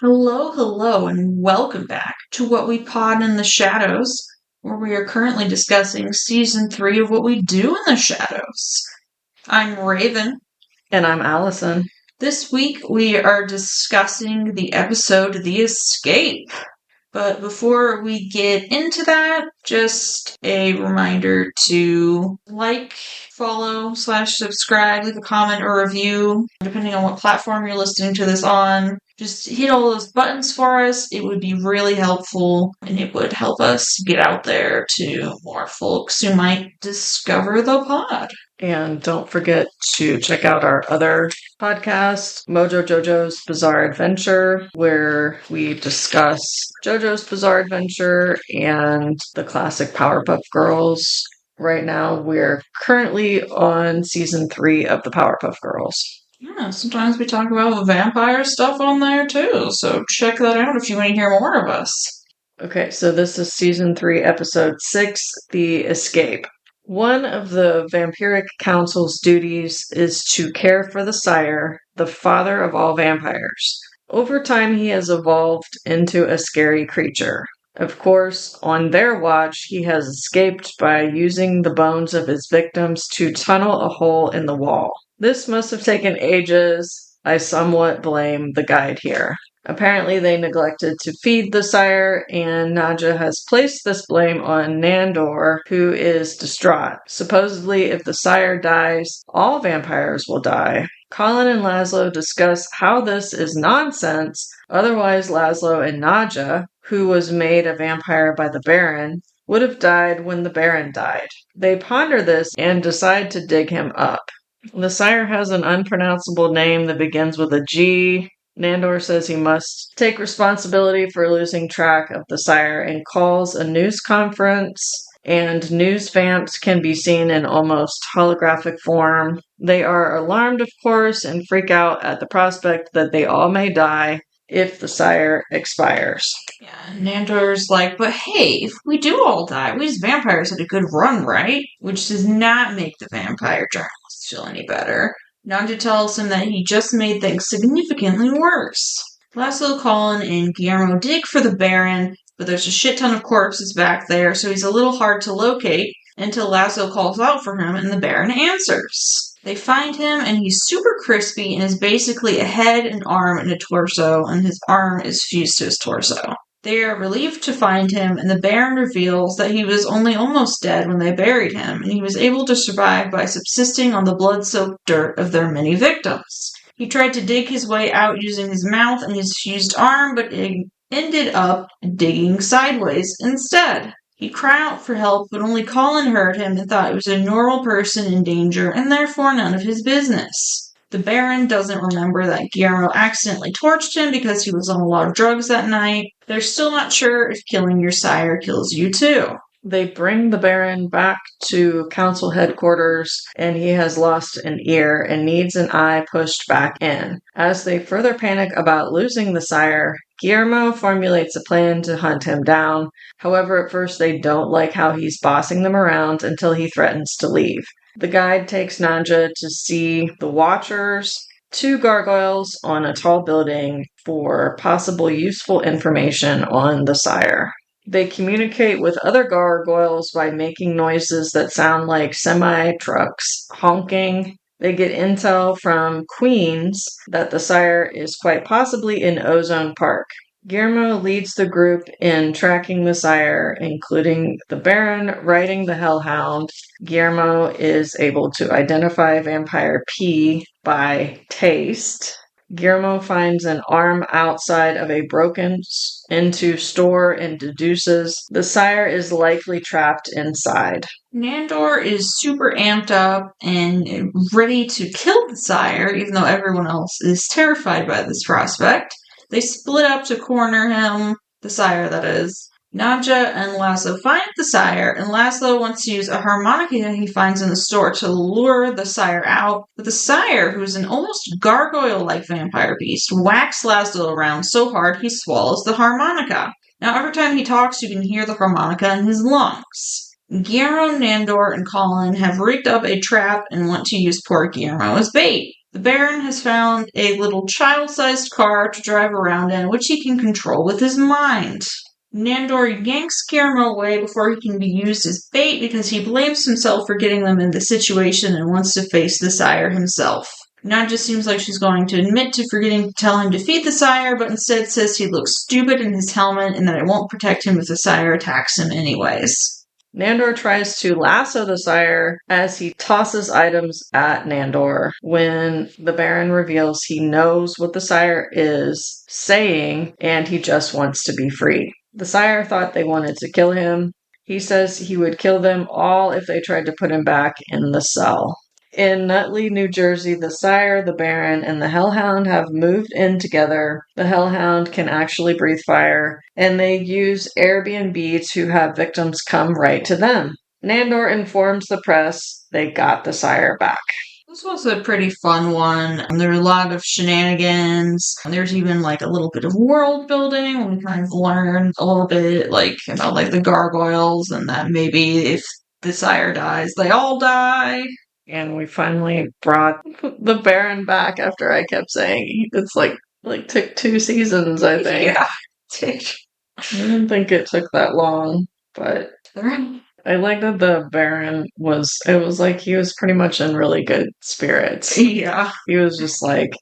Hello, and welcome back to What We Pod in the Shadows, where we are currently discussing season 3 of What We Do in the Shadows. I'm Raven. And I'm Alison. This week we are discussing the episode The Escape. But before we get into that, just a reminder to like, follow, /subscribe, leave a comment or review, depending on what platform you're listening to this on. Just hit all those buttons for us. It would be really helpful, and it would help us get out there to more folks who might discover the pod. And don't forget to check out our other podcast, Mojo Jojo's Bizarre Adventure, where we discuss JoJo's Bizarre Adventure and the classic Powerpuff Girls. Right now, we're currently on season 3 of the Powerpuff Girls. Yeah, sometimes we talk about vampire stuff on there too, so check that out if you want to hear more of us. Okay, so this is season 3, episode 6, The Escape. One of the Vampiric Council's duties is to care for the sire, the father of all vampires. Over time, he has evolved into a scary creature. Of course, on their watch, he has escaped by using the bones of his victims to tunnel a hole in the wall. This must have taken ages. I somewhat blame the guide here. Apparently, they neglected to feed the sire, and Nadja has placed this blame on Nandor, who is distraught. Supposedly, if the sire dies, all vampires will die. Colin and Laszlo discuss how this is nonsense. Otherwise, Laszlo and Nadja, who was made a vampire by the Baron, would have died when the Baron died. They ponder this and decide to dig him up. The sire has an unpronounceable name that begins with a G. Nandor says he must take responsibility for losing track of the sire and calls a news conference, and news vamps can be seen in almost holographic form. They are alarmed, of course, and freak out at the prospect that they all may die if the sire expires. Yeah, Nandor's like, but hey, if we do all die, we as vampires had a good run, right? Which does not make the vampire journalists feel any better. Nadja tells him that he just made things significantly worse. Laszlo, Colin, and Guillermo dig for the Baron, but there's a shit ton of corpses back there, so he's a little hard to locate until Laszlo calls out for him and the Baron answers. They find him, and he's super crispy and is basically a head, an arm, and a torso, and his arm is fused to his torso. They are relieved to find him, and the Baron reveals that he was only almost dead when they buried him, and he was able to survive by subsisting on the blood-soaked dirt of their many victims. He tried to dig his way out using his mouth and his fused arm, but it ended up digging sideways instead. He cried out for help, but only Colin heard him and thought it was a normal person in danger, and therefore none of his business. The Baron doesn't remember that Guillermo accidentally torched him because he was on a lot of drugs that night. They're still not sure if killing your sire kills you too. They bring the Baron back to council headquarters, and he has lost an ear and needs an eye pushed back in. As they further panic about losing the sire, Guillermo formulates a plan to hunt him down. However, at first they don't like how he's bossing them around until he threatens to leave. The guide takes Nadja to see the Watchers, 2 gargoyles on a tall building, for possible useful information on the sire. They communicate with other gargoyles by making noises that sound like semi-trucks honking. They get intel from Queens that the sire is quite possibly in Ozone Park. Guillermo leads the group in tracking the sire, including the Baron riding the Hellhound. Guillermo is able to identify vampire P by taste. Guillermo finds an arm outside of a broken-into store and deduces the sire is likely trapped inside. Nandor is super amped up and ready to kill the sire, even though everyone else is terrified by this prospect. They split up to corner him, the sire that is. Nadja and Laszlo find the sire, and Laszlo wants to use a harmonica he finds in the store to lure the sire out. But the sire, who's an almost gargoyle-like vampire beast, whacks Laszlo around so hard he swallows the harmonica. Now every time he talks, you can hear the harmonica in his lungs. Guillermo, Nandor, and Colin have rigged up a trap and want to use poor Guillermo as bait. The Baron has found a little child-sized car to drive around in, which he can control with his mind. Nandor yanks Guillermo away before he can be used as bait because he blames himself for getting them in the situation and wants to face the sire himself. Nadja seems like she's going to admit to forgetting to tell him to feed the sire, but instead says he looks stupid in his helmet and that it won't protect him if the sire attacks him anyways. Nandor tries to lasso the sire as he tosses items at Nandor when the Baron reveals he knows what the sire is saying and he just wants to be free. The sire thought they wanted to kill him. He says he would kill them all if they tried to put him back in the cell. In Nutley, New Jersey, the sire, the Baron, and the Hellhound have moved in together. The Hellhound can actually breathe fire, and they use Airbnb to have victims come right to them. Nandor informs the press they got the sire back. This was a pretty fun one. There are a lot of shenanigans. There's even like a little bit of world building. We kind of learned a little bit like about like the gargoyles and that maybe if the sire dies, they all die. And we finally brought the Baron back after I kept saying it's like took 2 seasons, I think. Yeah. I didn't think it took that long, but I like that the Baron it was like he was pretty much in really good spirits. Yeah. He was just like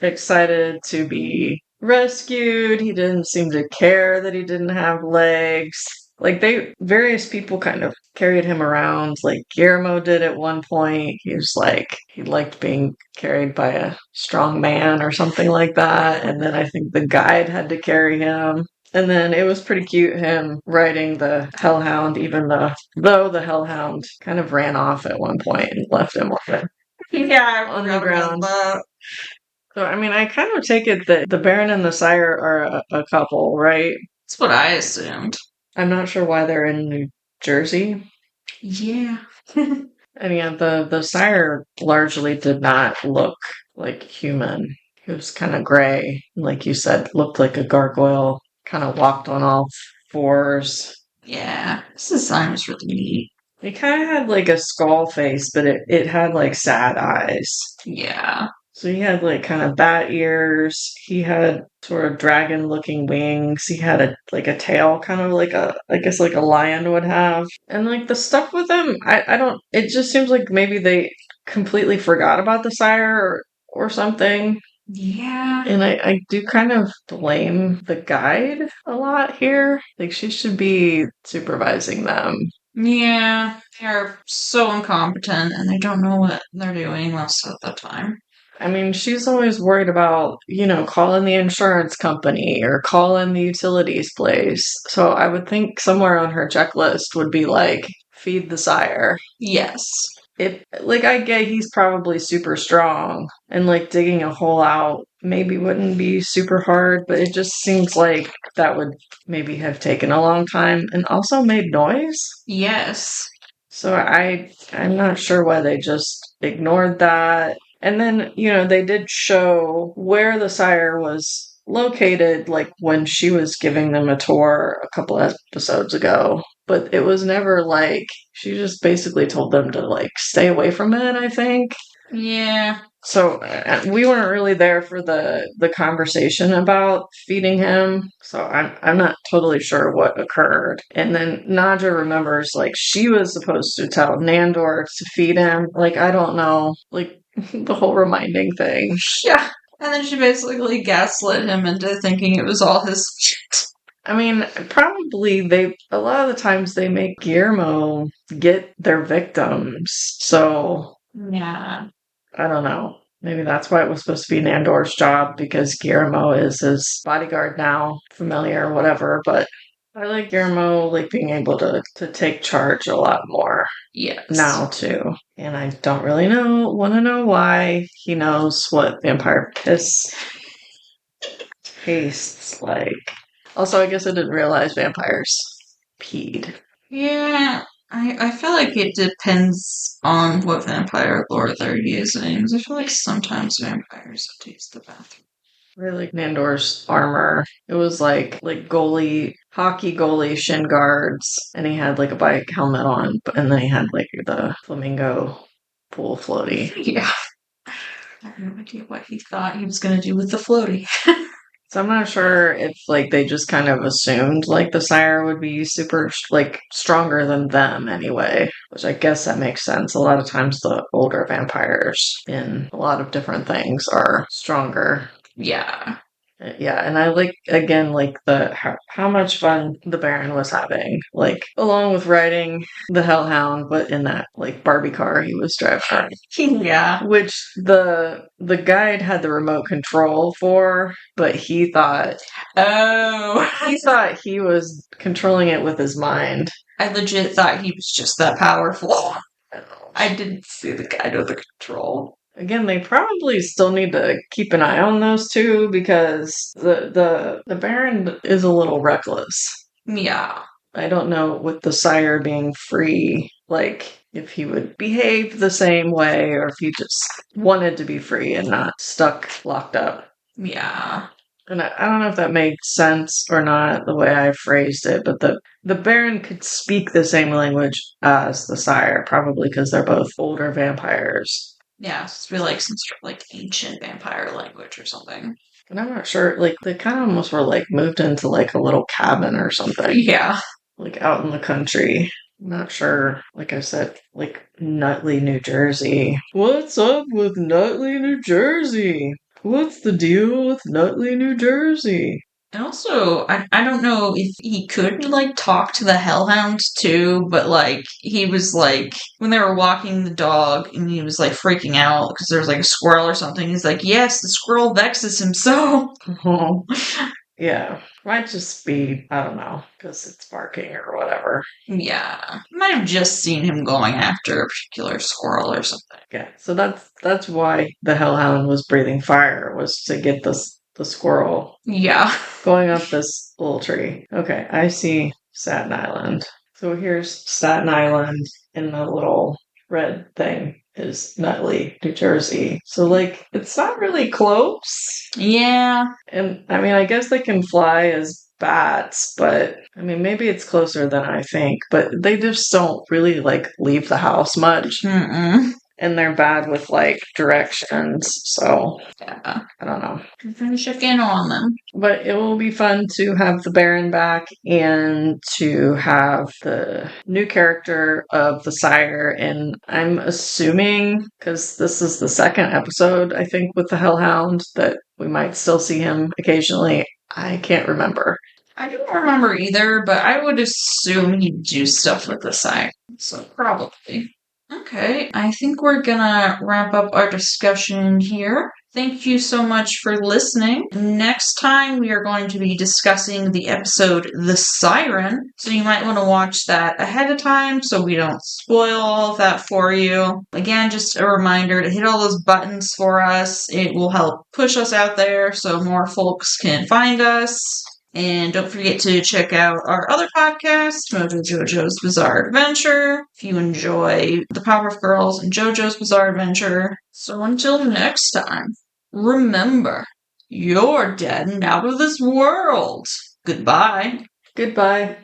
excited to be rescued. He didn't seem to care that he didn't have legs. Like various people kind of carried him around. Like Guillermo did at one point. He was like, he liked being carried by a strong man or something like that. And then I think the guide had to carry him. And then it was pretty cute him riding the Hellhound, even though the Hellhound kind of ran off at one point and left him on the ground. So, I mean, I kind of take it that the Baron and the Sire are a couple, right? That's what I assumed. I'm not sure why they're in New Jersey. Yeah. And yeah, the Sire largely did not look like human. He was kind of gray, like you said, looked like a gargoyle, kind of walked on all fours. Yeah, this design was really neat. He kind of had like a skull face, but it had like sad eyes. Yeah. So he had like kind of bat ears. He had sort of dragon looking wings. He had a tail, kind of like I guess like a lion would have. And like the stuff with him, I don't, it just seems like maybe they completely forgot about the sire or something. Yeah. And I do kind of blame the guide a lot here. Like she should be supervising them. Yeah, they're so incompetent and they don't know what they're doing most of the time. I mean, she's always worried about, calling the insurance company or calling the utilities place. So I would think somewhere on her checklist would be like, feed the sire. Yes. I get he's probably super strong and like digging a hole out maybe wouldn't be super hard, but it just seems like that would maybe have taken a long time and also made noise. Yes. So I'm not sure why they just ignored that. And then, they did show where the sire was located, like when she was giving them a tour a couple episodes ago. But it was never like, she just basically told them to like stay away from it, I think. Yeah. So we weren't really there for the conversation about feeding him. So I'm not totally sure what occurred. And then Nadja remembers like she was supposed to tell Nandor to feed him. Like I don't know, like the whole reminding thing. Yeah. And then she basically gaslit him into thinking it was all his shit. I mean, probably a lot of the times they make Guillermo get their victims. So yeah. I don't know. Maybe that's why it was supposed to be Nandor's job because Guillermo is his bodyguard now, familiar, whatever. But I like Guillermo like being able to take charge a lot more. Yes. Now too. And I don't really want to know why he knows what vampire piss tastes like. Also, I guess I didn't realize vampires peed. Yeah. I feel like it depends on what vampire lore they're using. I feel like sometimes vampires taste the bathroom. Really like Nandor's armor. It was like hockey goalie shin guards, and he had like a bike helmet on, and then he had like the flamingo pool floaty. Yeah. I have no idea what he thought he was going to do with the floaty. So I'm not sure if like they just kind of assumed like the sire would be super like stronger than them anyway, which I guess that makes sense. A lot of times the older vampires in a lot of different things are stronger. Yeah. Yeah, and I like again like the how much fun the Baron was having, like along with riding the Hellhound, but in that like Barbie car he was driving, Yeah. which the guide had the remote control for, but he thought he was controlling it with his mind. I legit thought he was just that powerful. I didn't see the guy with the control. Again, they probably still need to keep an eye on those two because the Baron is a little reckless. Yeah. I don't know with the sire being free, like if he would behave the same way or if he just wanted to be free and not stuck locked up. Yeah. And I don't know if that made sense or not the way I phrased it, but the Baron could speak the same language as the sire, probably because they're both older vampires. Yeah, it's really like some sort of like ancient vampire language or something. And I'm not sure, like, they kind of almost were like moved into like a little cabin or something. Yeah. Like out in the country. I'm not sure, like I said, like Nutley, New Jersey. What's up with Nutley, New Jersey? What's the deal with Nutley, New Jersey? And also, I don't know if he could, like, talk to the hellhound, too, but, like, he was, like, when they were walking the dog, and he was, like, freaking out because there was, like, a squirrel or something, he's like, yes, the squirrel vexes him so. Yeah, might just be, I don't know, because it's barking or whatever. Yeah. Might have just seen him going after a particular squirrel or something. Yeah, so that's why the hellhound was breathing fire, was to get the squirrel Yeah. going up this little tree. Okay, I see Staten Island. So here's Staten Island, and the little red thing is Nutley, New Jersey. So like it's not really close. Yeah. And I mean I guess they can fly as bats, but I mean maybe it's closer than I think, but they just don't really like leave the house much. Mm-mm. And they're bad with like directions, so Yeah. I don't know. We're gonna check in on them. But it will be fun to have the Baron back and to have the new character of the Sire. And I'm assuming, because this is the second episode, I think, with the Hellhound, that we might still see him occasionally. I can't remember. I don't remember either, but I would assume he'd do stuff with the side. So probably. Okay, I think we're gonna wrap up our discussion here. Thank you so much for listening. Next time we are going to be discussing the episode The Siren, so you might want to watch that ahead of time so we don't spoil all of that for you. Again, just a reminder to hit all those buttons for us. It will help push us out there so more folks can find us. And don't forget to check out our other podcast, Mojo Jojo's Bizarre Adventure, if you enjoy the Powerpuff Girls and JoJo's Bizarre Adventure. So until next time, remember, you're dead and out of this world. Goodbye. Goodbye.